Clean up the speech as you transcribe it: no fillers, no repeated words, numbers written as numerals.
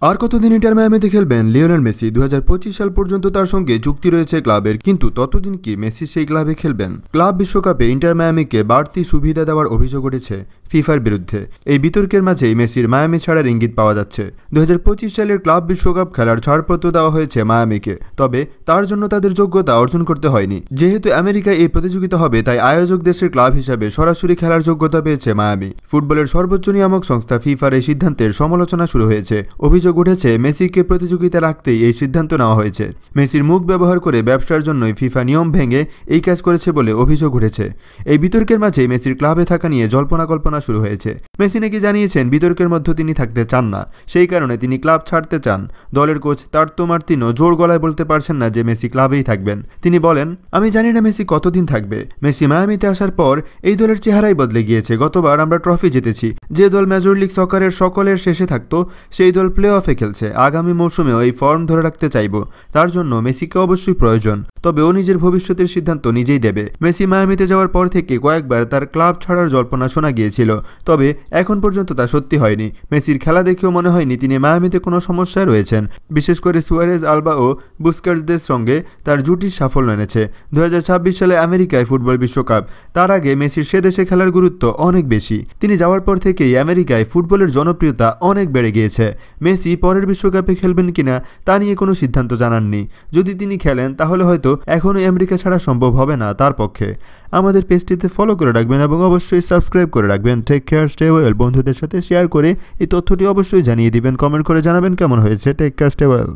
আর কতদিন ইন্টার মায়ামিতে খেলবেন Lionel Messi? 2025 সাল পর্যন্ত তার সঙ্গে চুক্তি রয়েছে ক্লাবের, কিন্তু ততদিন কি মেসি সেই ক্লাবে খেলবেন? ক্লাব বিশ্বকাপে ইন্টার মায়ামিকে বাড়তি সুবিধা দেওয়ার অভিযোগ উঠেছে ফিফার বিরুদ্ধে। এই বিতর্কের মাঝেই মেসির মায়ামি ছাড়ার ইঙ্গিত পাওয়া যাচ্ছে। 2025 সালের ক্লাব বিশ্বকাপ খেলার ছাড়পত্র দেওয়া হয়েছে মায়ামিকে, তবে তার জন্য তাদের যোগ্যতা অর্জন করতে হয়নি। যেহেতু আমেরিকায় এই প্রতিযোগিতা হবে, তাই আয়োজক দেশের ক্লাব হিসাবে সরাসরি খেলার যোগ্যতা পেয়েছে মায়ামি। ফুটবলের সর্বোচ্চ নিয়ামক সংস্থা ফিফার এই সিদ্ধান্তের সমালোচনা শুরু হয়েছে। অভিযোগ উঠেছে মেসিকে প্রতিযোগিতা রাখতেই এই সিদ্ধান্ত নেওয়া হয়েছে। মেসির মুখ ব্যবহার করে ব্যবসার জন্যই ফিফা নিয়ম ভেঙে এই কাজ করেছে বলে অভিযোগ উঠেছে। এই বিতর্কের মাঝেই মেসির ক্লাবে থাকা নিয়ে জল্পনা কল্পনা শুরু হয়েছে। মেসি নাকি জানিয়েছেন বিতর্কের মধ্যে তিনি থাকতে চান না, সেই কারণে তিনি ক্লাব ছাড়তে চান। দলের কোচ তারতো মার্তিনো জোর গলায় বলতে পারছেন না যে মেসি ক্লাবেই থাকবেন। তিনি বলেন, আমি জানি না মেসি কতদিন থাকবে। মেসি মায়ামিতে আসার পর এই দলের চেহারাই বদলে গিয়েছে। গতবার আমরা ট্রফি জিতেছি। যে দল মেজর লিগ সকারের সকলের শেষে থাকতো, সেই দল প্লে অফে খেলছে। আগামী মৌসুমেও এই ফর্ম ধরে রাখতে চাইব। তার জন্য মেসিকে অবশ্যই প্রয়োজন, তবে ও নিজের ভবিষ্যতের সিদ্ধান্ত নিজেই দেবে। মেসি মায়ামিতে যাওয়ার পর থেকে কয়েকবার তার ক্লাব ছাড়ার জল্পনা শোনা গিয়েছিল, তবে এখন পর্যন্ত তা সত্যি হয়নি। মেসির খেলা দেখেও মনে হয়নি তিনি মায়ামিতে কোনো সমস্যায় রয়েছেন। বিশেষ করে সুয়ারেজ, আলবা ও বুস্কার্সদের সঙ্গে তার জুটির সাফল্য এনেছে। 2026 সালে আমেরিকায় ফুটবল বিশ্বকাপ, তার আগে মেসির সে দেশে খেলার গুরুত্ব অনেক বেশি। তিনি যাওয়ার পর থেকেই আমেরিকায় ফুটবলের জনপ্রিয়তা অনেক বেড়ে গিয়েছে। মেসি পরের বিশ্বকাপে খেলবেন কিনা তা নিয়ে কোনো সিদ্ধান্ত জানাননি। যদি তিনি খেলেন তাহলে হয়তো এখনই আমেরিকা ছাড়া সম্ভব হবে না তার পক্ষে। আমাদের পেজটিতে ফলো করে রাখবেন এবং অবশ্যই সাবস্ক্রাইব করে রাখবেন। Take care, stay well. বন্ধুদের সাথে শেয়ার করে এই তথ্যটি অবশ্যই জানিয়ে দিবেন। কমেন্ট করে জানাবেন কেমন হয়েছে। Take care, stay well.